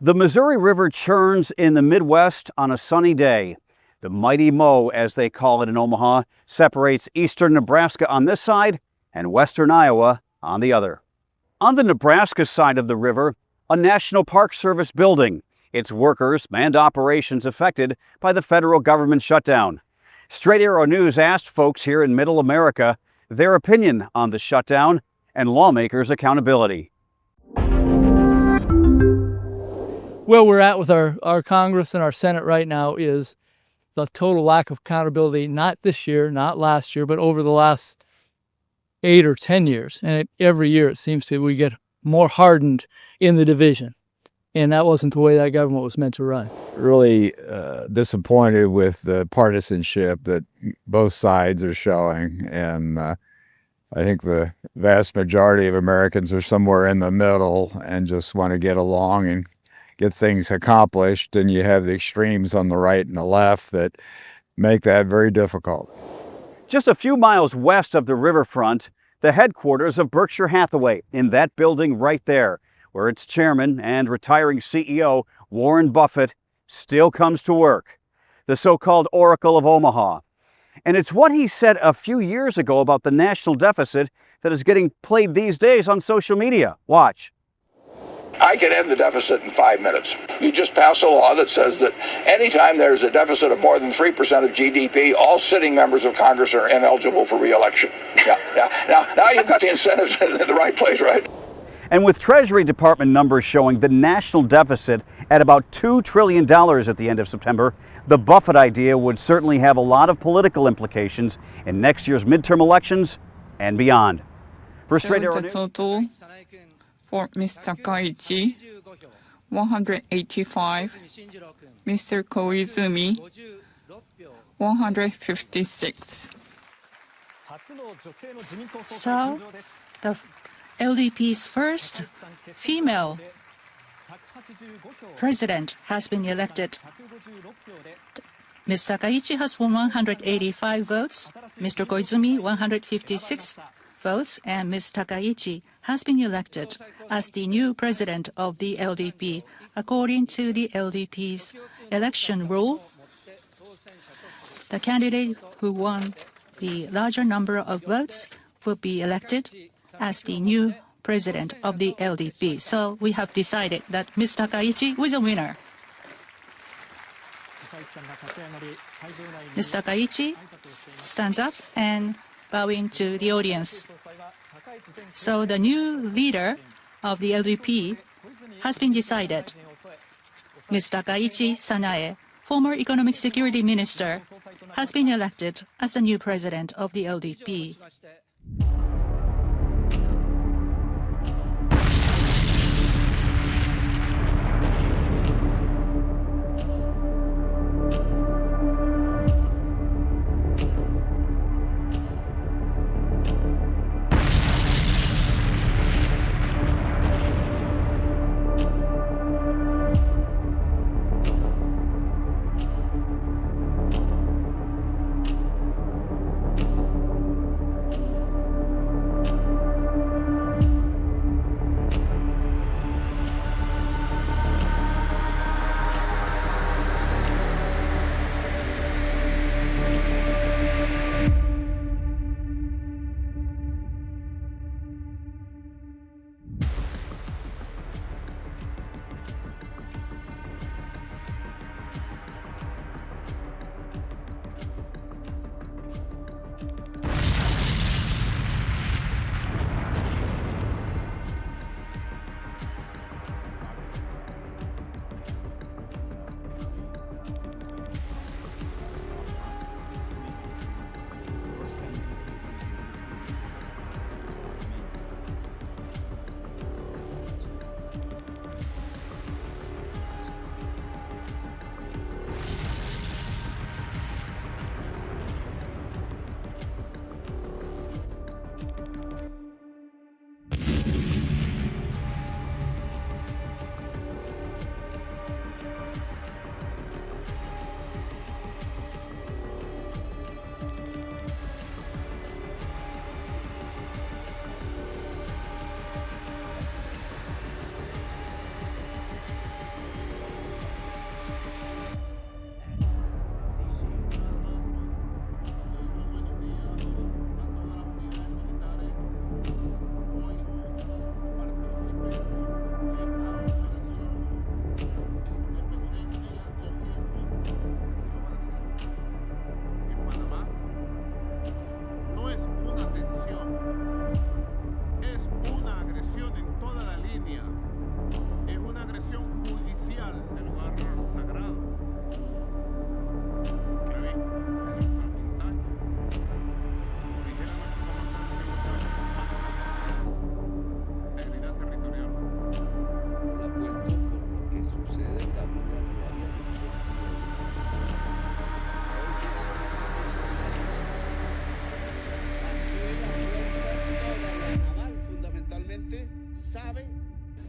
The Missouri River churns in the Midwest on a sunny day. The Mighty Mo, as they call it in Omaha, separates eastern Nebraska on this side and western Iowa on the other. On the Nebraska side of the river, a National Park Service building, its workers and operations affected by the federal government shutdown. Straight Arrow News asked folks here in Middle America their opinion on the shutdown and lawmakers' accountability. Where we're at with our Congress and our Senate right now is the total lack of accountability, not this year, not last year, but over the last 8 or 10 years. And every year it seems to we get more hardened in the division. And that wasn't the way that government was meant to run. Really disappointed with the partisanship that both sides are showing. And I think the vast majority of Americans are somewhere in the middle and just want to get along and get things accomplished. And you have the extremes on the right and the left that make that very difficult. Just a few miles west of the riverfront, the headquarters of Berkshire Hathaway, in that building right there, where its chairman and retiring CEO, Warren Buffett, still comes to work. The so-called Oracle of Omaha. And it's what he said a few years ago about the national deficit that is getting played these days on social media. Watch. I can end the deficit in 5 minutes. You just pass a law that says that anytime there's a deficit of more than 3% of GDP, all sitting members of Congress are ineligible for re-election. Yeah. Now you've got the incentives in the right place, right? And with Treasury Department numbers showing the national deficit at about $2 trillion at the end of September, the Buffett idea would certainly have a lot of political implications in next year's midterm elections and beyond. For Straight Arrow News, total for Mr. Takaichi, 185. Mr. Koizumi, 156. So, the LDP's first female president has been elected. Ms. Takaichi has won 185 votes, Mr. Koizumi 156 votes, and Ms. Takaichi has been elected as the new president of the LDP. According to the LDP's election rule, the candidate who won the larger number of votes will be elected as the new president of the LDP. So we have decided that Ms. Takaichi was a winner. Ms. Takaichi stands up and bowing to the audience. So the new leader of the LDP has been decided. Ms. Takaichi Sanae, former Economic Security Minister, has been elected as the new president of the LDP.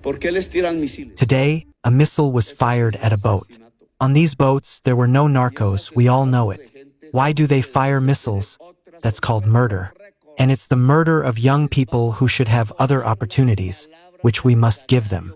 Today, a missile was fired at a boat. On these boats, there were no narcos, we all know it. Why do they fire missiles? That's called murder. And it's the murder of young people who should have other opportunities, which we must give them.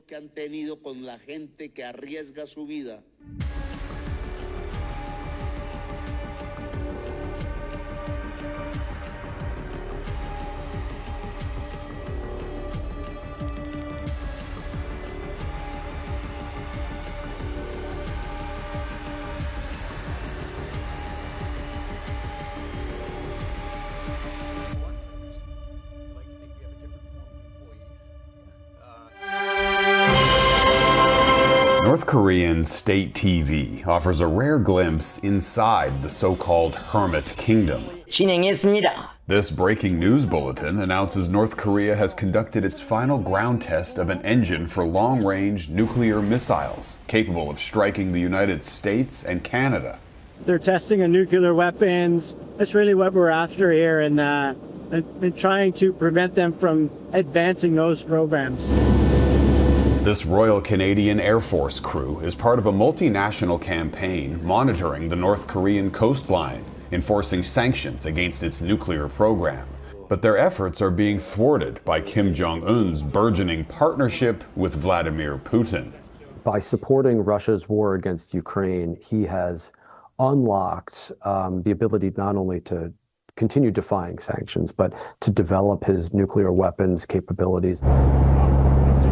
North Korean state TV offers a rare glimpse inside the so-called Hermit Kingdom. 진행했습니다. This breaking news bulletin announces North Korea has conducted its final ground test of an engine for long-range nuclear missiles, capable of striking the United States and Canada. They're testing a nuclear weapons. That's really what we're after here, and trying to prevent them from advancing those programs. This Royal Canadian Air Force crew is part of a multinational campaign monitoring the North Korean coastline, enforcing sanctions against its nuclear program. But their efforts are being thwarted by Kim Jong-un's burgeoning partnership with Vladimir Putin. By supporting Russia's war against Ukraine, he has unlocked the ability not only to continue defying sanctions, but to develop his nuclear weapons capabilities.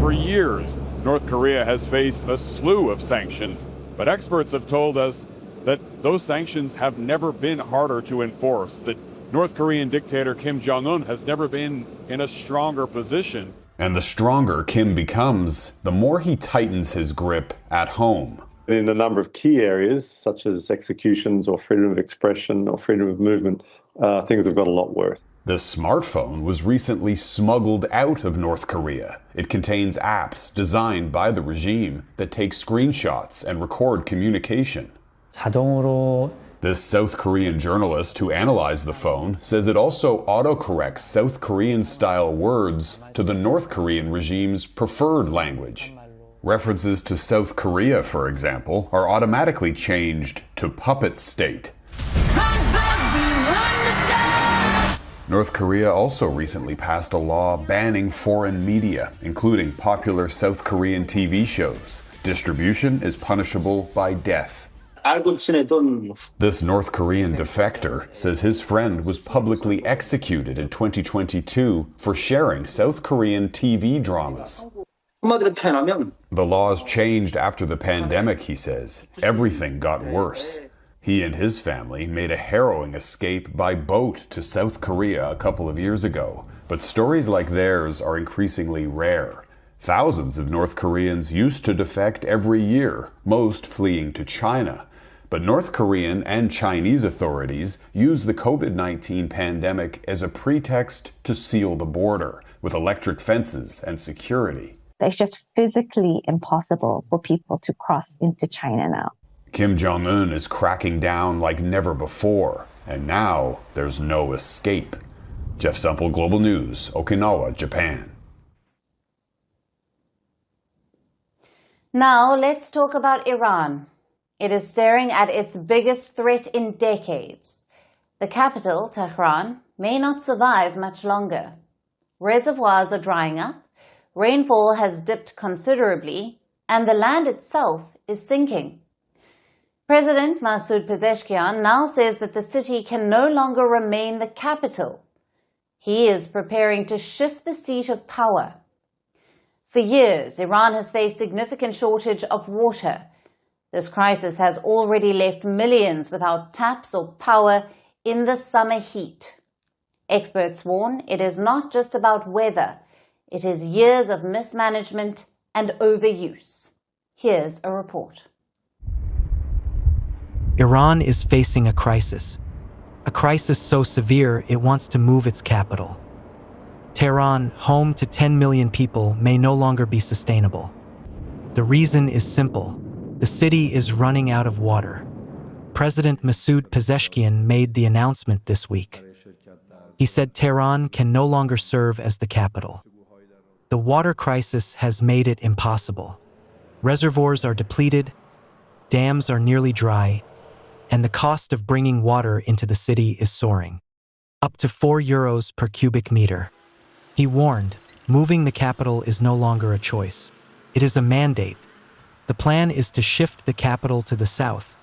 For years, North Korea has faced a slew of sanctions, but experts have told us that those sanctions have never been harder to enforce, that North Korean dictator Kim Jong-un has never been in a stronger position. And the stronger Kim becomes, the more he tightens his grip at home. In a number of key areas, such as executions or freedom of expression or freedom of movement, things have got a lot worse. The smartphone was recently smuggled out of North Korea. It contains apps designed by the regime that take screenshots and record communication. This South Korean journalist who analyzed the phone says it also autocorrects South Korean-style words to the North Korean regime's preferred language. References to South Korea, for example, are automatically changed to puppet state. North Korea also recently passed a law banning foreign media, including popular South Korean TV shows. Distribution is punishable by death. This North Korean defector says his friend was publicly executed in 2022 for sharing South Korean TV dramas. The laws changed after the pandemic, he says. Everything got worse. He and his family made a harrowing escape by boat to South Korea a couple of years ago, but stories like theirs are increasingly rare. Thousands of North Koreans used to defect every year, most fleeing to China. But North Korean and Chinese authorities use the COVID-19 pandemic as a pretext to seal the border, with electric fences and security. It's just physically impossible for people to cross into China now. Kim Jong-un is cracking down like never before, and now there's no escape. Jeff Semple, Global News, Okinawa, Japan. Now let's talk about Iran. It is staring at its biggest threat in decades. The capital, Tehran, may not survive much longer. Reservoirs are drying up, rainfall has dipped considerably, and the land itself is sinking. President Masoud Pezeshkian now says that the city can no longer remain the capital. He is preparing to shift the seat of power. For years, Iran has faced significant shortage of water. This crisis has already left millions without taps or power in the summer heat. Experts warn it is not just about weather. It is years of mismanagement and overuse. Here's a report. Iran is facing a crisis so severe it wants to move its capital. Tehran, home to 10 million people, may no longer be sustainable. The reason is simple. The city is running out of water. President Masoud Pezeshkian made the announcement this week. He said Tehran can no longer serve as the capital. the water crisis has made it impossible. Reservoirs are depleted, dams are nearly dry, and the cost of bringing water into the city is soaring, up to €4 per cubic meter. He warned, moving the capital is no longer a choice. It is a mandate. The plan is to shift the capital to the south,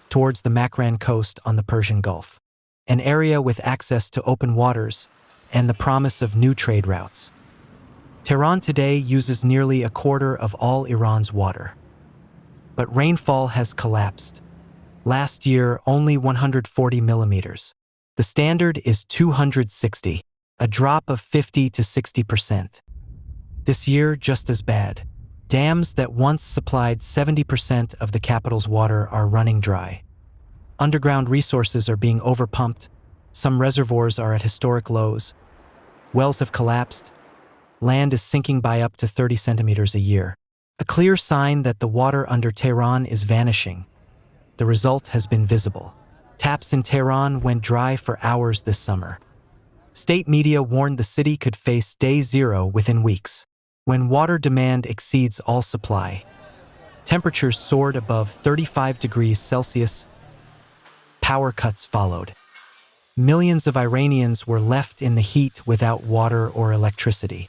towards the Makran coast on the Persian Gulf, an area with access to open waters and the promise of new trade routes. Tehran today uses nearly a quarter of all Iran's water. But rainfall has collapsed. Last year, only 140 millimeters. The standard is 260, a drop of 50 to 60%. This year, just as bad. Dams that once supplied 70% of the capital's water are running dry. Underground resources are being overpumped. Some reservoirs are at historic lows. Wells have collapsed. Land is sinking by up to 30 centimeters a year. A clear sign that the water under Tehran is vanishing. The result has been visible. Taps in Tehran went dry for hours this summer. State media warned the city could face day zero within weeks. When water demand exceeds all supply, temperatures soared above 35 degrees Celsius. Power cuts followed. Millions of Iranians were left in the heat without water or electricity.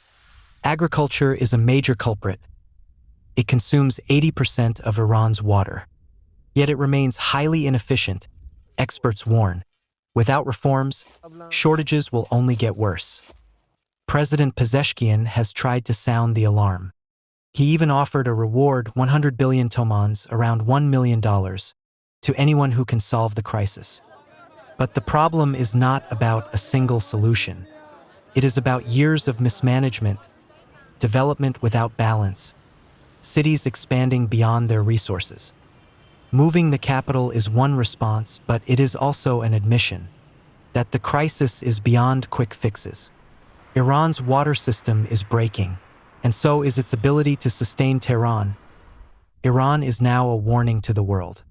Agriculture is a major culprit. It consumes 80% of Iran's water. Yet it remains highly inefficient, experts warn. Without reforms, shortages will only get worse. President Pezeshkian has tried to sound the alarm. He even offered a reward 100 billion tomans, around $1 million, to anyone who can solve the crisis. But the problem is not about a single solution. It is about years of mismanagement, development without balance, cities expanding beyond their resources. Moving the capital is one response, but it is also an admission that the crisis is beyond quick fixes. Iran's water system is breaking, and so is its ability to sustain Tehran. Iran is now a warning to the world.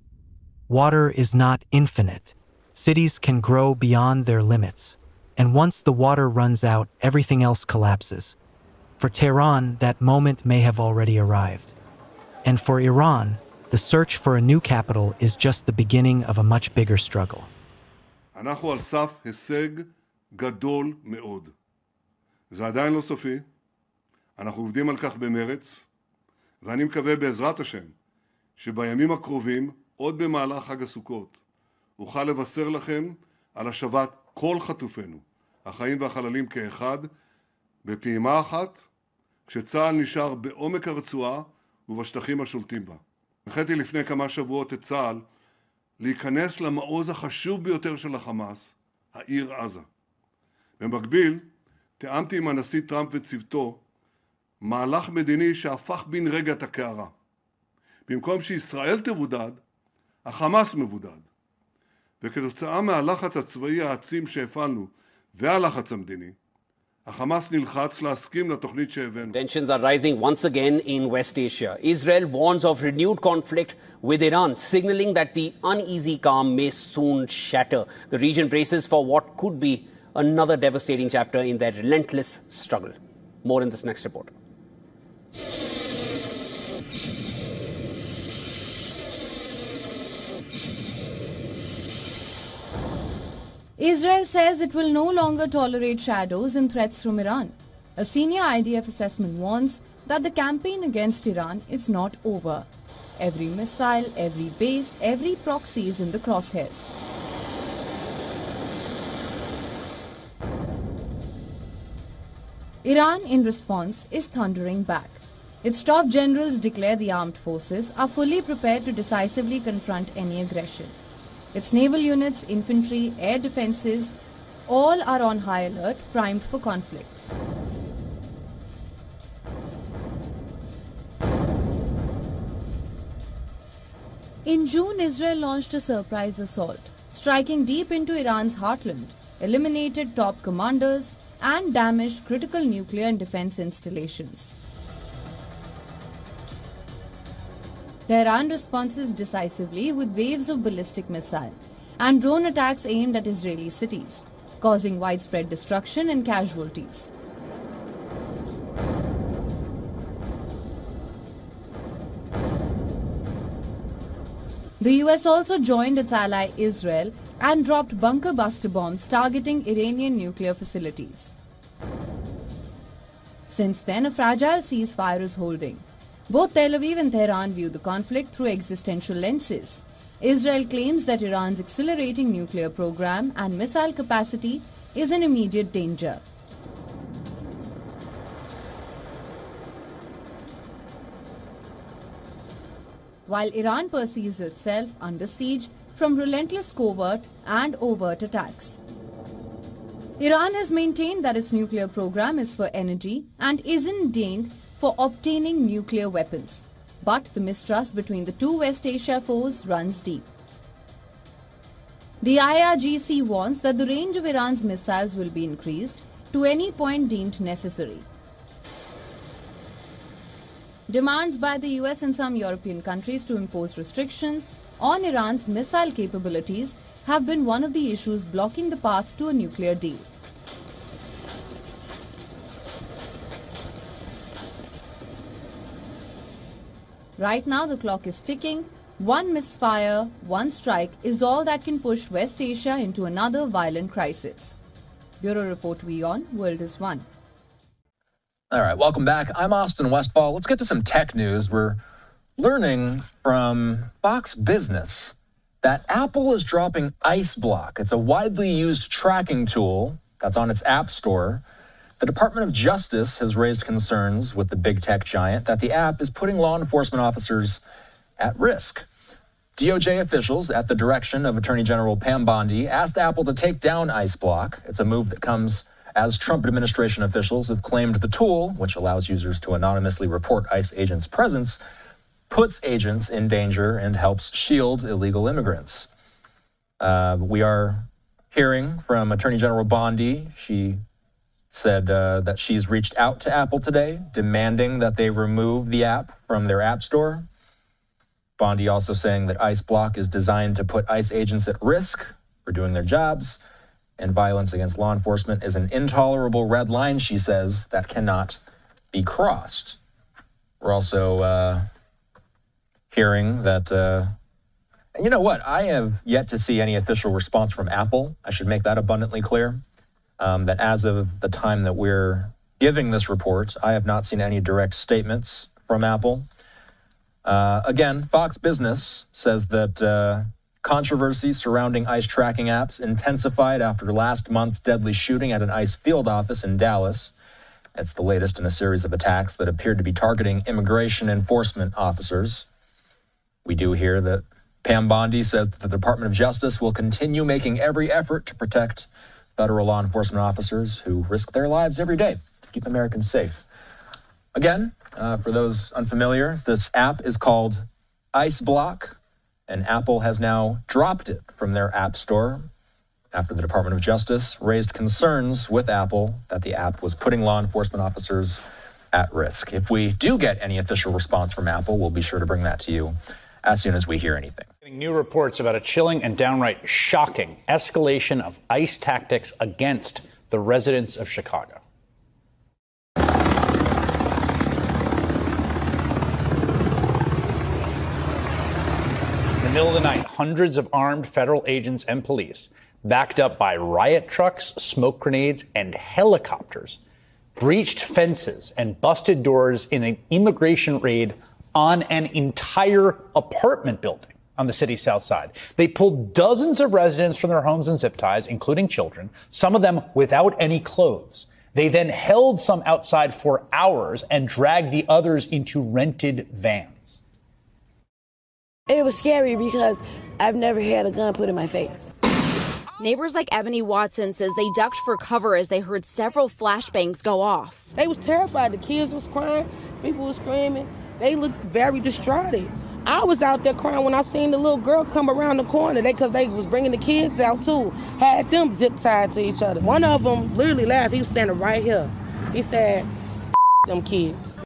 Water is not infinite. Cities can grow beyond their limits, and once the water runs out, everything else collapses. For Tehran, that moment may have already arrived. And for Iran, the search for a new capital is just the beginning of a much bigger struggle. אנחנו על סף הישג גדול מאוד. זה עדיין לא סופי. אנחנו עובדים על כך במרץ, ואני מקווה בעזרת השם שבימים הקרובים, עוד במהלך חג הסוכות, אוכל לבשר לכם על השבת כל חטופינו, החיים והחללים כאחד, בפעימה אחת, כשצה"ל נשאר בעומק הרצועה ובשטחים השולטים בה. הנחיתי לפני כמה שבועות את צה"ל להיכנס למעוז החשוב ביותר של החמאס, העיר עזה. במקביל, תיאמתי עם הנשיא טראמפ וצוותו מהלך מדיני שהפך בן רגע את הקערה. במקום שישראל תבודד, החמאס מבודד. וכתוצאה מהלחץ הצבאי העצים שהפעלנו והלחץ המדיני, החמאס נלחץ להסכים לתוכנית שהבאנו. Tensions are rising once again in West Asia. Israel warns of renewed conflict with Iran, signaling that the uneasy calm may soon shatter. The region braces for what could be another devastating chapter in their relentless struggle. More in this next report. Israel says it will no longer tolerate shadows and threats from Iran. A senior IDF assessment warns that the campaign against Iran is not over. Every missile, every base, every proxy is in the crosshairs. Iran, in response, is thundering back. Its top generals declare the armed forces are fully prepared to decisively confront any aggression. Its naval units, infantry, air defenses, all are on high alert, primed for conflict. In June, Israel launched a surprise assault, striking deep into Iran's heartland, eliminated top commanders, and damaged critical nuclear and defense installations. Tehran responses decisively with waves of ballistic missile and drone attacks aimed at Israeli cities, causing widespread destruction and casualties. The US also joined its ally Israel and dropped bunker buster bombs targeting Iranian nuclear facilities. Since then, a fragile ceasefire is holding. Both Tel Aviv and Tehran view the conflict through existential lenses. Israel claims that Iran's accelerating nuclear program and missile capacity is an immediate danger. While Iran perceives itself under siege from relentless covert and overt attacks. Iran has maintained that its nuclear program is for energy and isn't deigned for obtaining nuclear weapons. But the mistrust between the two West Asia foes runs deep. The IRGC warns that the range of Iran's missiles will be increased to any point deemed necessary. Demands by the US and some European countries to impose restrictions on Iran's missile capabilities have been one of the issues blocking the path to a nuclear deal. Right now the clock is ticking. One misfire, one strike is all that can push West Asia into another violent crisis. Bureau Report WION, World is One. All right, welcome back. I'm Austin Westfall. Let's get to some tech news. We're learning from Fox Business that Apple is dropping IceBlock. It's a widely used tracking tool that's on its App Store. The Department of Justice has raised concerns with the big tech giant that the app is putting law enforcement officers at risk. DOJ officials, at the direction of Attorney General Pam Bondi, asked Apple to take down IceBlock. It's a move that comes as Trump administration officials have claimed the tool, which allows users to anonymously report ICE agents' presence, puts agents in danger and helps shield illegal immigrants. We are hearing from Attorney General Bondi. She said that she's reached out to Apple today, demanding that they remove the app from their App Store. Bondi also saying that IceBlock is designed to put ICE agents at risk for doing their jobs, and violence against law enforcement is an intolerable red line, she says, that cannot be crossed. We're also hearing that, and you know what? I have yet to see any official response from Apple. I should make that abundantly clear. That as of the time that we're giving this report, I have not seen any direct statements from Apple. Again, Fox Business says that controversy surrounding ICE tracking apps intensified after last month's deadly shooting at an ICE field office in Dallas. It's the latest in a series of attacks that appeared to be targeting immigration enforcement officers. We do hear that Pam Bondi said that the Department of Justice will continue making every effort to protect federal law enforcement officers who risk their lives every day to keep Americans safe. Again, for those unfamiliar, this app is called IceBlock, and Apple has now dropped it from their App Store after the Department of Justice raised concerns with Apple that the app was putting law enforcement officers at risk. If we do get any official response from Apple, we'll be sure to bring that to you as soon as we hear anything. New reports about a chilling and downright shocking escalation of ICE tactics against the residents of Chicago. In the middle of the night, hundreds of armed federal agents and police, backed up by riot trucks, smoke grenades, and helicopters, breached fences and busted doors in an immigration raid on an entire apartment building on the city's south side. They pulled dozens of residents from their homes and zip ties, including children, some of them without any clothes. They then held some outside for hours and dragged the others into rented vans. It was scary because I've never had a gun put in my face. Neighbors like Ebony Watson says they ducked for cover as they heard several flashbangs go off. They was terrified. The kids was crying. People was screaming. They looked very distraught. I was out there crying when I seen the little girl come around the corner. Because they was bringing the kids out too. Had them zip tied to each other. One of them literally laughed. He was standing right here. He said, them kids.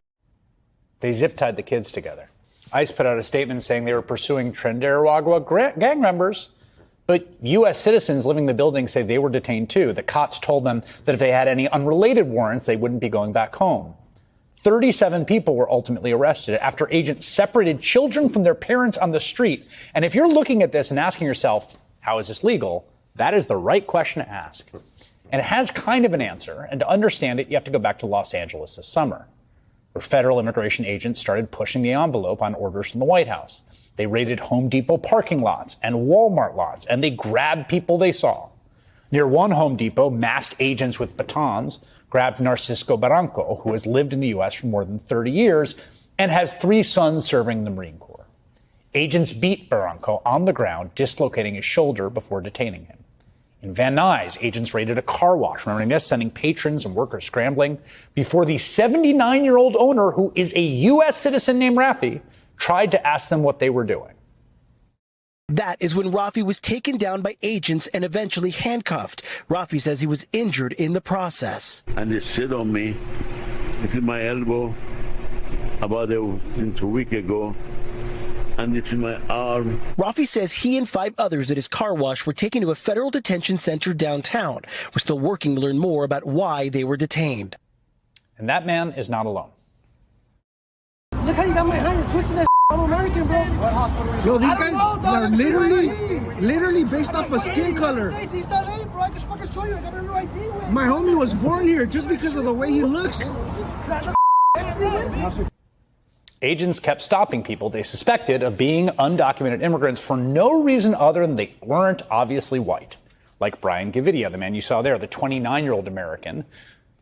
They zip tied the kids together. ICE put out a statement saying they were pursuing Trinidad gang members, but U.S. citizens living in the building say they were detained too. The cops told them that if they had any unrelated warrants, they wouldn't be going back home. 37 people were ultimately arrested after agents separated children from their parents on the street. And if you're looking at this and asking yourself, how is this legal? That is the right question to ask. And it has kind of an answer. And to understand it, you have to go back to Los Angeles this summer, where federal immigration agents started pushing the envelope on orders from the White House. They raided Home Depot parking lots and Walmart lots, and they grabbed people they saw. Near one Home Depot, masked agents with batons grabbed Narcisco Barranco, who has lived in the U.S. for more than 30 years and has 3 sons serving in the Marine Corps. Agents beat Barranco on the ground, dislocating his shoulder before detaining him. In Van Nuys, agents raided a car wash, remembering this, sending patrons and workers scrambling before the 79-year-old owner, who is a U.S. citizen named Rafi, tried to ask them what they were doing. That is when Rafi was taken down by agents and eventually handcuffed. Rafi says he was injured in the process. And they sit on me. This is my elbow since a week ago. And this is my arm. Rafi says he and 5 others at his car wash were taken to a federal detention center downtown. We're still working to learn more about why they were detained. And that man is not alone. Look how you got my hand. You're twisting that. I'm American, bro. Yo, these guys are literally based off of skin color. My homie was born here just because of the way he looks. Agents kept stopping people they suspected of being undocumented immigrants for no reason other than they weren't obviously white. Like Brian Gavidia, the man you saw there, the 29-year-old American.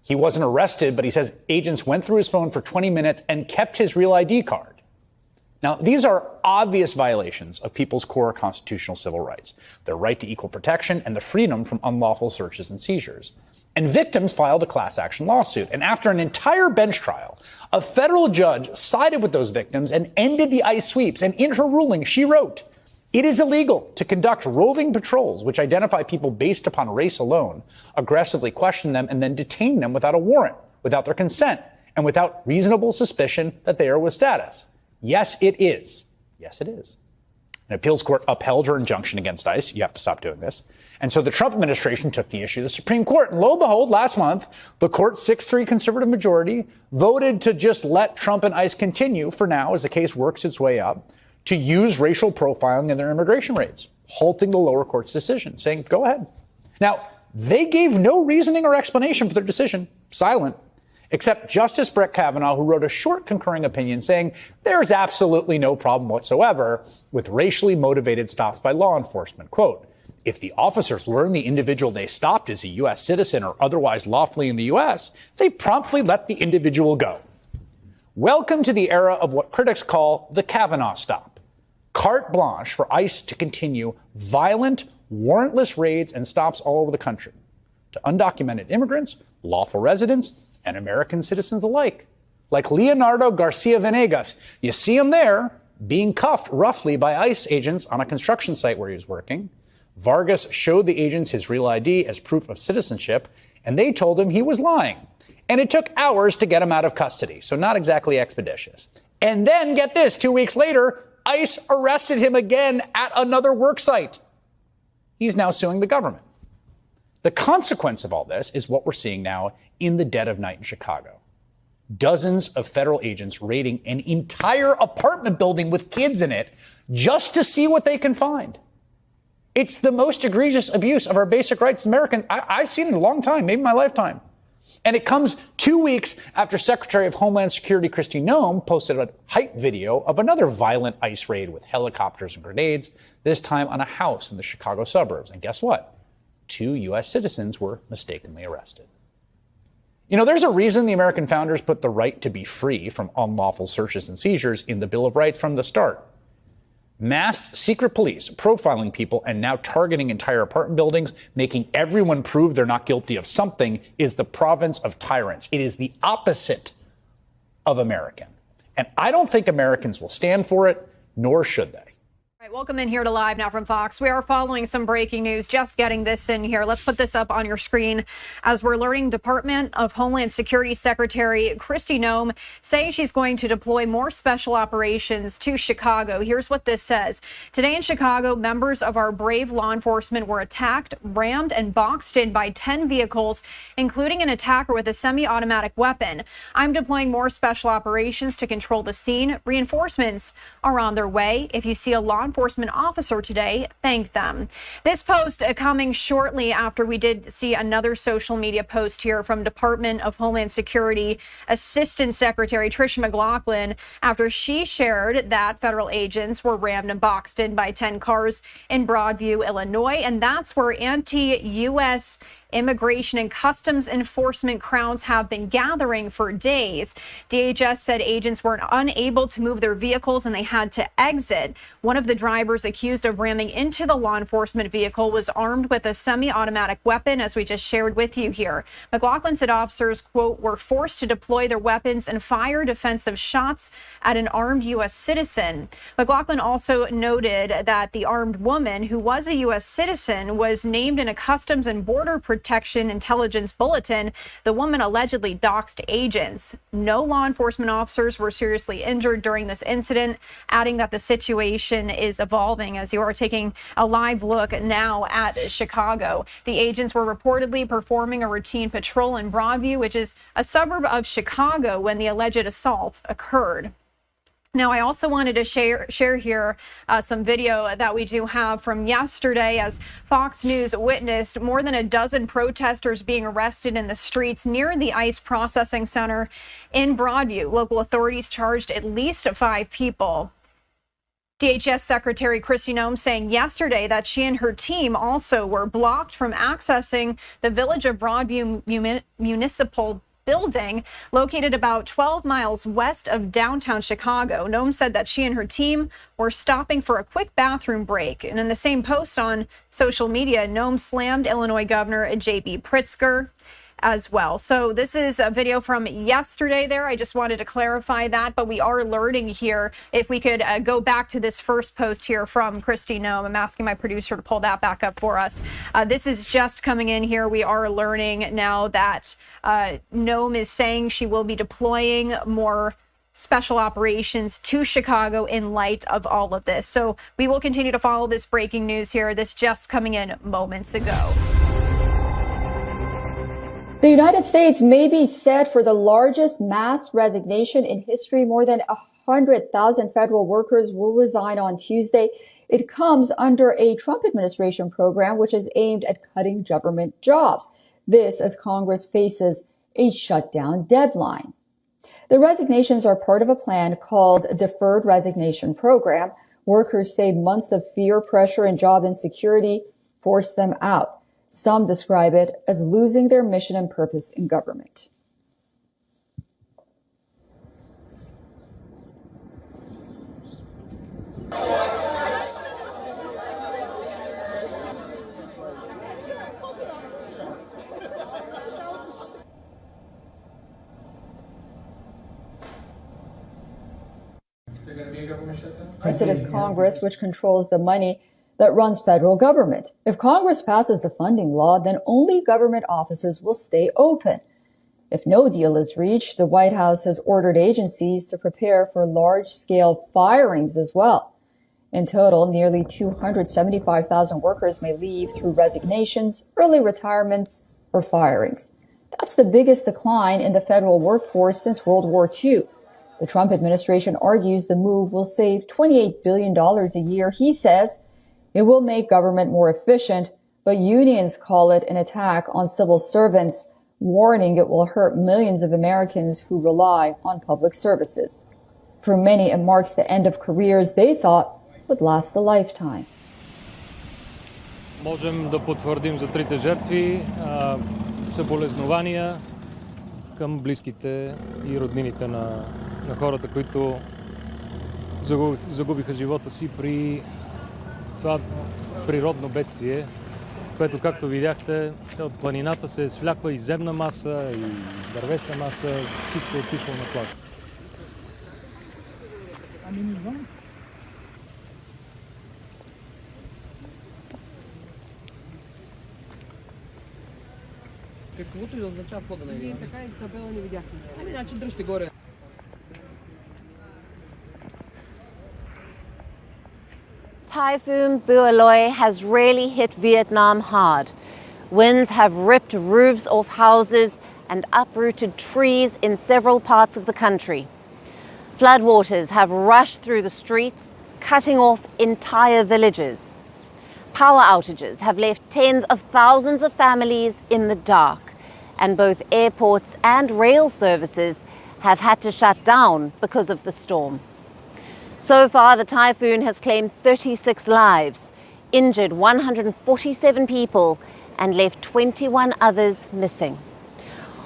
He wasn't arrested, but he says agents went through his phone for 20 minutes and kept his real ID card. Now, these are obvious violations of people's core constitutional civil rights, their right to equal protection and the freedom from unlawful searches and seizures. And victims filed a class action lawsuit. And after an entire bench trial, a federal judge sided with those victims and ended the ICE sweeps. And in her ruling, she wrote, "It is illegal to conduct roving patrols which identify people based upon race alone, aggressively question them, and then detain them without a warrant, without their consent, and without reasonable suspicion that they are with status." Yes, it is. Yes, it is. An appeals court upheld her injunction against ICE. You have to stop doing this. And so the Trump administration took the issue to the Supreme Court. And lo and behold, last month, the court's 6-3 conservative majority voted to just let Trump and ICE continue for now, as the case works its way up, to use racial profiling in their immigration raids, halting the lower court's decision, saying, go ahead. Now, they gave no reasoning or explanation for their decision, silent, except Justice Brett Kavanaugh, who wrote a short concurring opinion saying there's absolutely no problem whatsoever with racially motivated stops by law enforcement. Quote, "If the officers learn the individual they stopped is a U.S. citizen or otherwise lawfully in the U.S., they promptly let the individual go." Welcome to the era of what critics call the Kavanaugh stop. Carte blanche for ICE to continue violent, warrantless raids and stops all over the country to undocumented immigrants, lawful residents, and American citizens alike. Like Leonardo Garcia Venegas. You see him there, being cuffed roughly by ICE agents on a construction site where he was working. Vargas showed the agents his real ID as proof of citizenship, and they told him he was lying. And it took hours to get him out of custody, so not exactly expeditious. And then, get this, 2 weeks later, ICE arrested him again at another work site. He's now suing the government. The consequence of all this is what we're seeing now in the dead of night in Chicago. Dozens of federal agents raiding an entire apartment building with kids in it just to see what they can find. It's the most egregious abuse of our basic rights as Americans I've seen in a long time, maybe my lifetime. And it comes 2 weeks after Secretary of Homeland Security Kristi Noem posted a hype video of another violent ICE raid with helicopters and grenades, this time on a house in the Chicago suburbs. And guess what? 2 U.S. citizens were mistakenly arrested. You know, there's a reason the American founders put the right to be free from unlawful searches and seizures in the Bill of Rights from the start. Masked secret police profiling people and now targeting entire apartment buildings, making everyone prove they're not guilty of something, is the province of tyrants. It is the opposite of American. And I don't think Americans will stand for it, nor should they. Welcome in here to Live now from Fox. We are following some breaking news, just getting this in here. Let's put this up on your screen as we're learning Department of Homeland Security Secretary Kristi Noem saying she's going to deploy more special operations to Chicago. Here's what this says. Today in Chicago, members of our brave law enforcement were attacked, rammed, and boxed in by 10 vehicles, including an attacker with a semi-automatic weapon. I'm deploying more special operations to control the scene. Reinforcements are on their way. If you see a law enforcement officer today, thank them. This post coming shortly after we did see another social media post here from Department of Homeland Security Assistant Secretary Tricia McLaughlin after she shared that federal agents were rammed and boxed in by 10 cars in Broadview, Illinois, and that's where anti-U.S. Immigration and Customs Enforcement crowds have been gathering for days. DHS said agents were unable to move their vehicles and they had to exit. One of the drivers accused of ramming into the law enforcement vehicle was armed with a semi-automatic weapon, as we just shared with you here. McLaughlin said officers, quote, were forced to deploy their weapons and fire defensive shots at an armed U.S. citizen. McLaughlin also noted that the armed woman, who was a U.S. citizen, was named in a Customs and Border Protection Intelligence Bulletin. The woman allegedly doxed agents. No law enforcement officers were seriously injured during this incident, adding that the situation is evolving as you are taking a live look now at Chicago. The agents were reportedly performing a routine patrol in Broadview, which is a suburb of Chicago, when the alleged assault occurred. Now, I also wanted to share here some video that we do have from yesterday as Fox News witnessed more than a dozen protesters being arrested in the streets near the ICE processing center in Broadview. Local authorities charged at least 5 people. DHS Secretary Kristi Noem saying yesterday that she and her team also were blocked from accessing the Village of Broadview Municipal Building, located about 12 miles west of downtown Chicago. Noem said that she and her team were stopping for a quick bathroom break. And in the same post on social media, Noem slammed Illinois Governor J.B. Pritzker as well. So this is a video from yesterday there. I just wanted to clarify that, but we are learning here. If we could go back to this first post here from Kristi Noem. I'm asking my producer to pull that back up for us. This is just coming in here. We are learning now that Noem is saying she will be deploying more special operations to Chicago in light of all of this. So we will continue to follow this breaking news here. This just coming in moments ago. The United States may be set for the largest mass resignation in history. More than 100,000 federal workers will resign on Tuesday. It comes under a Trump administration program which is aimed at cutting government jobs. This as Congress faces a shutdown deadline. The resignations are part of a plan called Deferred Resignation Program. Workers say months of fear, pressure, and job insecurity forced them out. Some describe it as losing their mission and purpose in government. Yes, it is Congress which controls the money that runs federal government. If Congress passes the funding law, then only government offices will stay open. If no deal is reached, the White House has ordered agencies to prepare for large-scale firings as well. In total, nearly 275,000 workers may leave through resignations, early retirements, or firings. That's the biggest decline in the federal workforce since World War II. The Trump administration argues the move will save $28 billion a year. He says it will make government more efficient, but unions call it an attack on civil servants, warning it will hurt millions of Americans who rely on public services. For many, it marks the end of careers they thought would last a lifetime. Можем да потвърдим за трите жертви съболезнования към близките и роднините на хората, които загубиха живота си при това природно бедствие, което, както видяхте, от планината се е свлякла и земна маса, и дървесна маса, всичко е отишло на плажа. Typhoon Bualoi has really hit Vietnam hard. Winds have ripped roofs off houses and uprooted trees in several parts of the country. Floodwaters have rushed through the streets, cutting off entire villages. Power outages have left tens of thousands of families in the dark, and both airports and rail services have had to shut down because of the storm. So far, the typhoon has claimed 36 lives, injured 147 people, and left 21 others missing.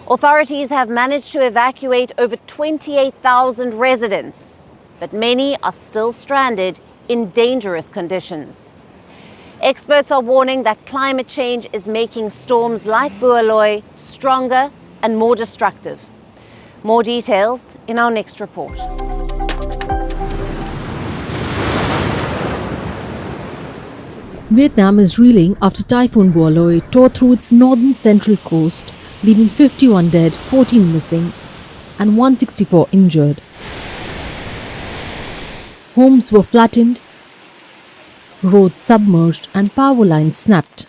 Authorities have managed to evacuate over 28,000 residents, but many are still stranded in dangerous conditions. Experts are warning that climate change is making storms like Bualoi stronger and more destructive. More details in our next report. Vietnam is reeling after Typhoon Bualoi tore through its northern central coast, leaving 51 dead, 14 missing, and 164 injured. Homes were flattened, roads submerged, and power lines snapped.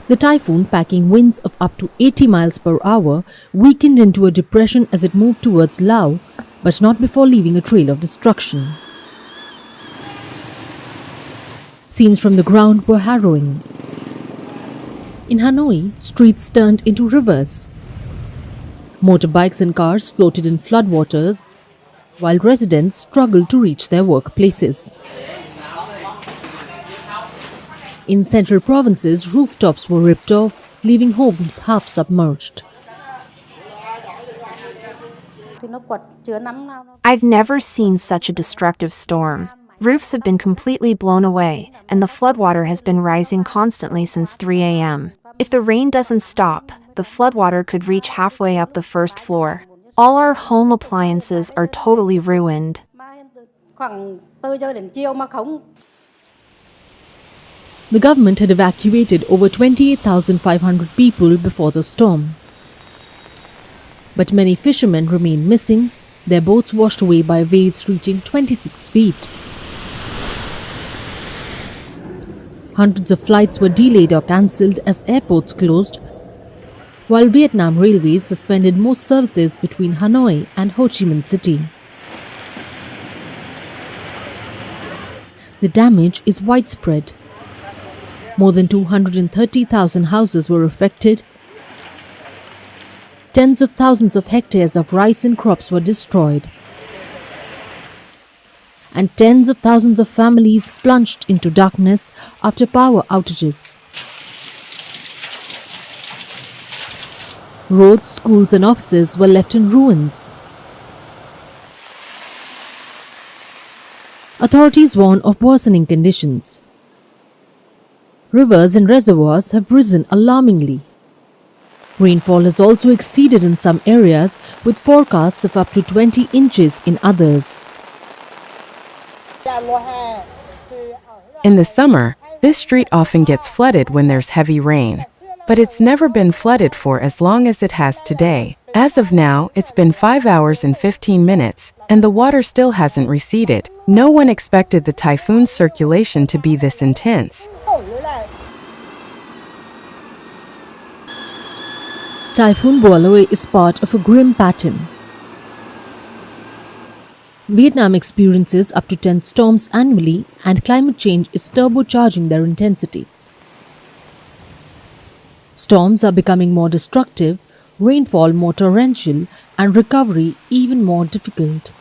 The typhoon, packing winds of up to 80 miles per hour, weakened into a depression as it moved towards Laos, but not before leaving a trail of destruction. Scenes from the ground were harrowing. In Hanoi, streets turned into rivers. Motorbikes and cars floated in floodwaters, while residents struggled to reach their workplaces. In central provinces, rooftops were ripped off, leaving homes half submerged. I've never seen such a destructive storm. Roofs have been completely blown away, and the floodwater has been rising constantly since 3 a.m. If the rain doesn't stop, the floodwater could reach halfway up the first floor. All our home appliances are totally ruined. The government had evacuated over 28,500 people before the storm. But many fishermen remain missing, their boats washed away by waves reaching 26 feet. Hundreds of flights were delayed or cancelled as airports closed, while Vietnam Railways suspended most services between Hanoi and Ho Chi Minh City. The damage is widespread. More than 230,000 houses were affected. Tens of thousands of hectares of rice and crops were destroyed. And tens of thousands of families plunged into darkness after power outages. Roads, schools and offices were left in ruins. Authorities warn of worsening conditions. Rivers and reservoirs have risen alarmingly. Rainfall has also exceeded in some areas, with forecasts of up to 20 inches in others. In the summer, this street often gets flooded when there's heavy rain. But it's never been flooded for as long as it has today. As of now, it's been 5 hours and 15 minutes, and the water still hasn't receded. No one expected the typhoon's circulation to be this intense. Typhoon Bualoi is part of a grim pattern. Vietnam experiences up to 10 storms annually, and climate change is turbocharging their intensity. Storms are becoming more destructive, rainfall more torrential, and recovery even more difficult.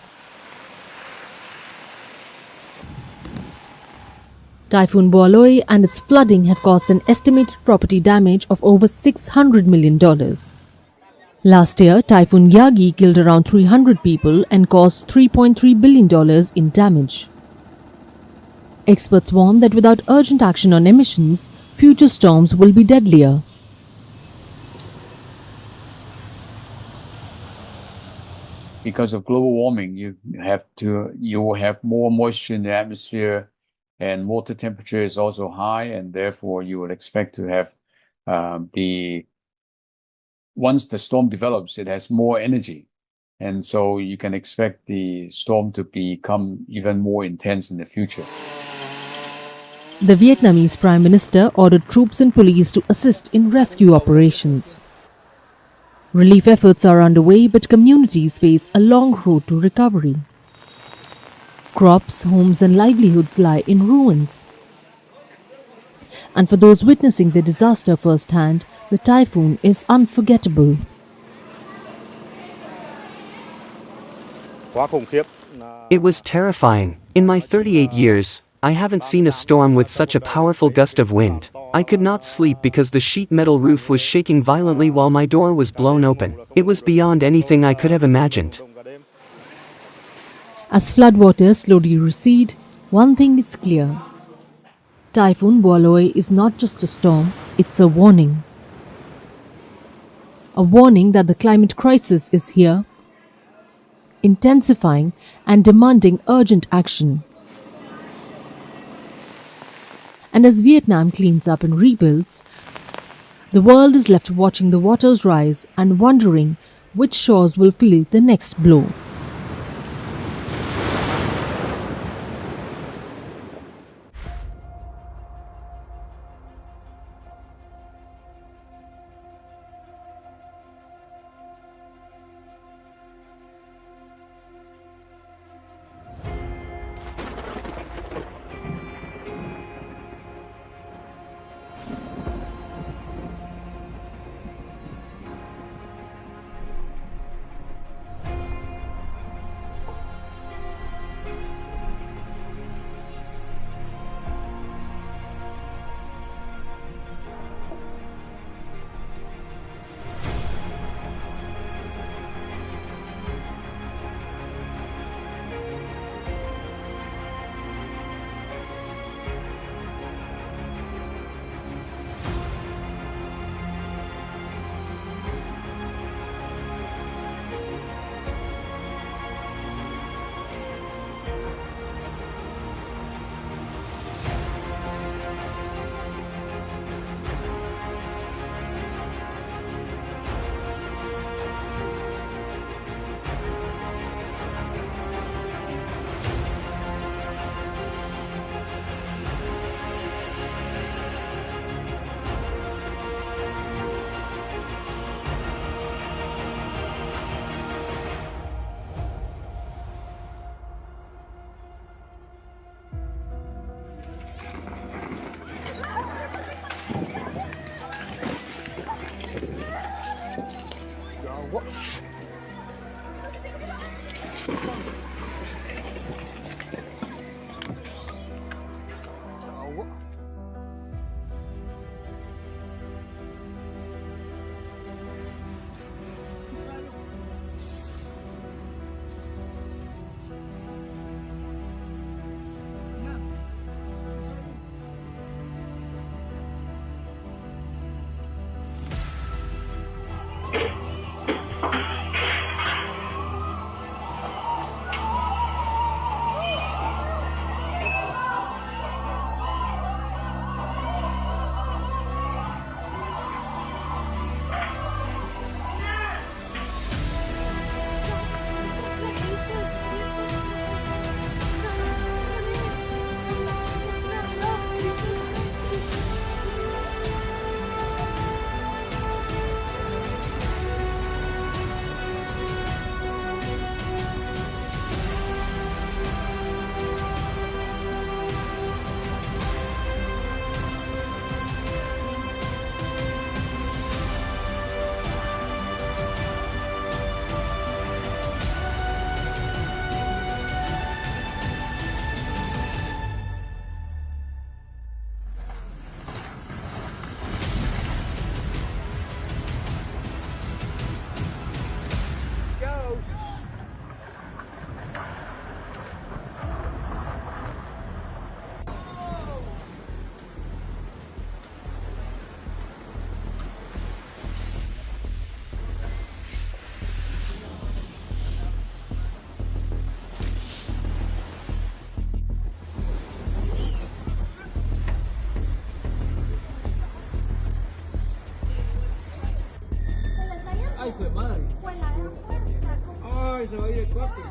Typhoon Bualoi and its flooding have caused an estimated property damage of over $600 million. Last year, Typhoon Yagi killed around 300 people and caused $3.3 billion in damage. Experts warn that without urgent action on emissions, future storms will be deadlier. Because of global warming, you will have more moisture in the atmosphere, and water temperature is also high, and therefore you will expect to have Once the storm develops, it has more energy. And so you can expect the storm to become even more intense in the future. The Vietnamese Prime Minister ordered troops and police to assist in rescue operations. Relief efforts are underway, but communities face a long road to recovery. Crops, homes and livelihoods lie in ruins. And for those witnessing the disaster firsthand, the typhoon is unforgettable. It was terrifying. In my 38 years, I haven't seen a storm with such a powerful gust of wind. I could not sleep because the sheet metal roof was shaking violently while my door was blown open. It was beyond anything I could have imagined. As floodwaters slowly recede, one thing is clear. Typhoon Boaloi is not just a storm, it's a warning. A warning that the climate crisis is here, intensifying and demanding urgent action. And as Vietnam cleans up and rebuilds, the world is left watching the waters rise and wondering which shores will feel the next blow. y se va a ir el corte.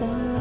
Time